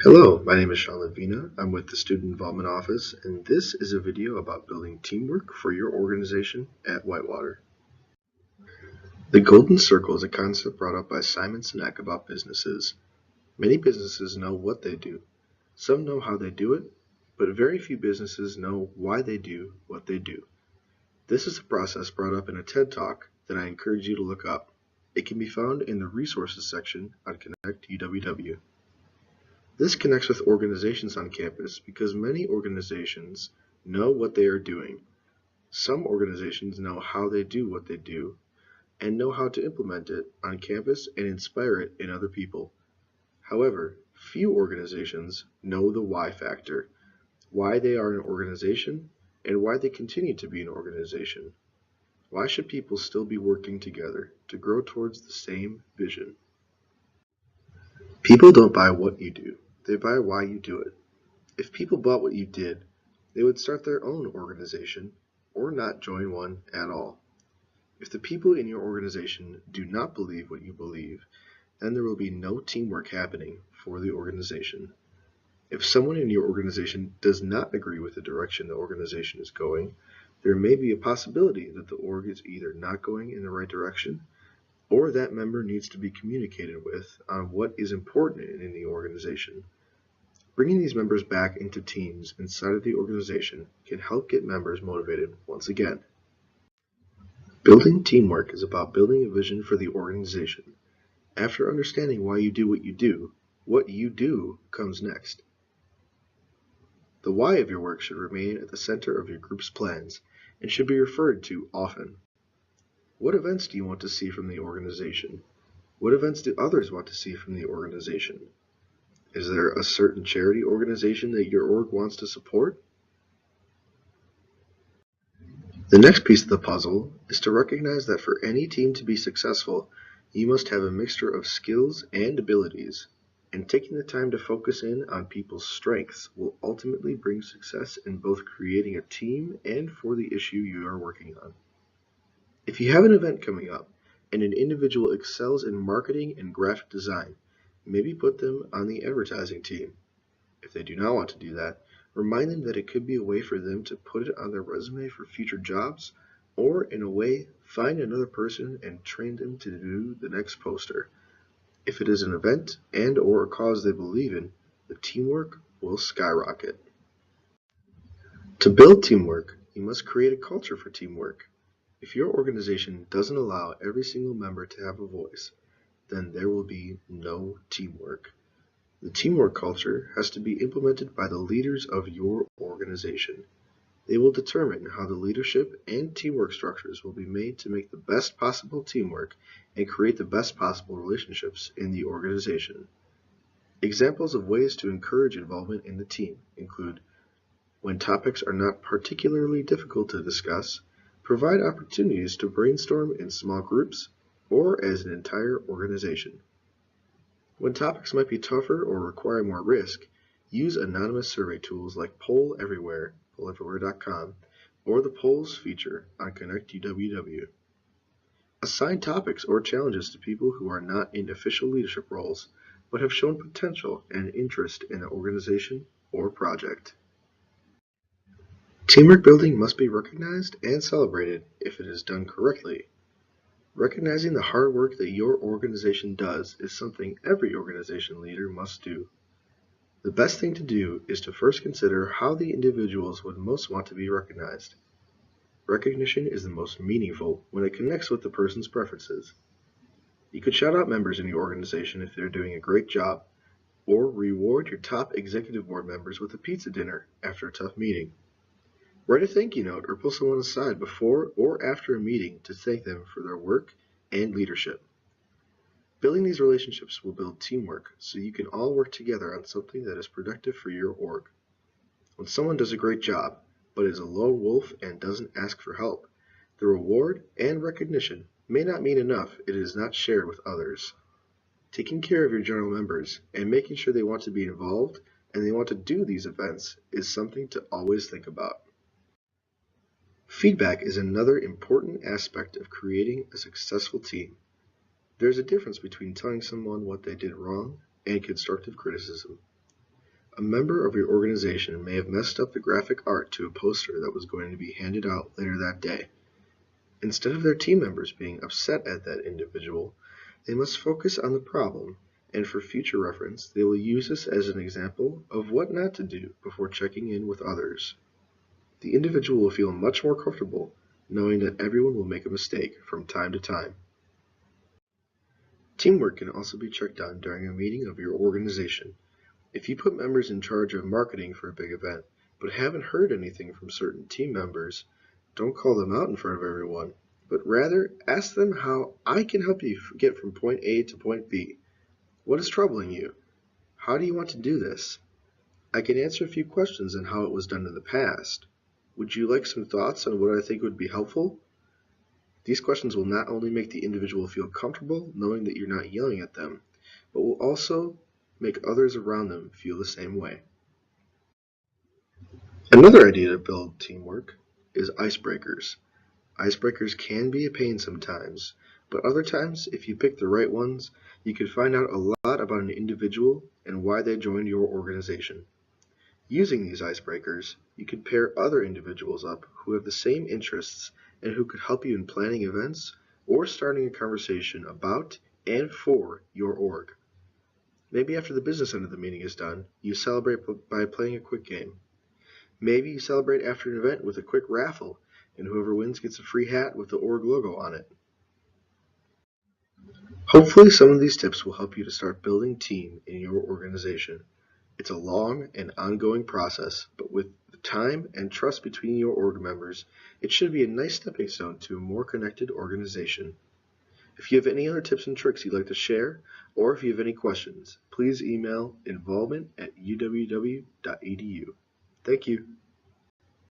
Hello, my name is Sean Lavina. I'm with the Student Involvement Office, and this is a video about building teamwork for your organization at Whitewater. The Golden Circle is a concept brought up by Simon Sinek about businesses. Many businesses know what they do. Some know how they do it, but very few businesses know why they do what they do. This is a process brought up in a TED Talk that I encourage you to look up. It can be found in the resources section on Connect UW-W. This connects with organizations on campus because many organizations know what they are doing. Some organizations know how they do what they do and know how to implement it on campus and inspire it in other people. However, few organizations know the why factor, why they are an organization, and why they continue to be an organization. Why should people still be working together to grow towards the same vision? People don't buy what you do, they buy why you do it. If people bought what you did, they would start their own organization or not join one at all. If the people in your organization do not believe what you believe, then there will be no teamwork happening for the organization. If someone in your organization does not agree with the direction the organization is going, there may be a possibility that the org is either not going in the right direction or that member needs to be communicated with on what is important in the organization. Bringing these members back into teams inside of the organization can help get members motivated once again. Building teamwork is about building a vision for the organization. After understanding why you do what you do comes next. The why of your work should remain at the center of your group's plans and should be referred to often. What events do you want to see from the organization? What events do others want to see from the organization? Is there a certain charity organization that your org wants to support? The next piece of the puzzle is to recognize that for any team to be successful, you must have a mixture of skills and abilities, and taking the time to focus in on people's strengths will ultimately bring success in both creating a team and for the issue you are working on. If you have an event coming up and an individual excels in marketing and graphic design, maybe put them on the advertising team. If they do not want to do that, remind them that it could be a way for them to put it on their resume for future jobs, or in a way, find another person and train them to do the next poster. If it is an event and or a cause they believe in, the teamwork will skyrocket. To build teamwork, you must create a culture for teamwork. If your organization doesn't allow every single member to have a voice, then there will be no teamwork. The teamwork culture has to be implemented by the leaders of your organization. They will determine how the leadership and teamwork structures will be made to make the best possible teamwork and create the best possible relationships in the organization. Examples of ways to encourage involvement in the team include when topics are not particularly difficult to discuss, provide opportunities to brainstorm in small groups or as an entire organization. When topics might be tougher or require more risk, use anonymous survey tools like polleverywhere.com, or the polls feature on Connect UW-W. Assign topics or challenges to people who are not in official leadership roles, but have shown potential and interest in an organization or project. Teamwork building must be recognized and celebrated if it is done correctly. Recognizing the hard work that your organization does is something every organization leader must do. The best thing to do is to first consider how the individuals would most want to be recognized. Recognition is the most meaningful when it connects with the person's preferences. You could shout out members in your organization if they're doing a great job, or reward your top executive board members with a pizza dinner after a tough meeting. Write a thank you note or pull someone aside before or after a meeting to thank them for their work and leadership. Building these relationships will build teamwork so you can all work together on something that is productive for your org. When someone does a great job, but is a lone wolf and doesn't ask for help, the reward and recognition may not mean enough if it is not shared with others. Taking care of your general members and making sure they want to be involved and they want to do these events is something to always think about. Feedback is another important aspect of creating a successful team. There's a difference between telling someone what they did wrong and constructive criticism. A member of your organization may have messed up the graphic art to a poster that was going to be handed out later that day. Instead of their team members being upset at that individual, they must focus on the problem, and for future reference, they will use this as an example of what not to do before checking in with others. The individual will feel much more comfortable knowing that everyone will make a mistake from time to time. Teamwork can also be checked on during a meeting of your organization. If you put members in charge of marketing for a big event, but haven't heard anything from certain team members, don't call them out in front of everyone, but rather ask them how I can help you get from point A to point B. What is troubling you? How do you want to do this? I can answer a few questions on how it was done in the past. Would you like some thoughts on what I think would be helpful? These questions will not only make the individual feel comfortable knowing that you're not yelling at them, but will also make others around them feel the same way. Another idea to build teamwork is icebreakers. Icebreakers can be a pain sometimes, but other times, if you pick the right ones, you can find out a lot about an individual and why they joined your organization. Using these icebreakers, you can pair other individuals up who have the same interests and who could help you in planning events or starting a conversation about and for your org. Maybe after the business end of the meeting is done, you celebrate by playing a quick game. Maybe you celebrate after an event with a quick raffle, and whoever wins gets a free hat with the org logo on it. Hopefully some of these tips will help you to start building team in your organization. It's a long and ongoing process, but with the time and trust between your org members, it should be a nice stepping stone to a more connected organization. If you have any other tips and tricks you'd like to share, or if you have any questions, please email involvement@uww.edu. Thank you.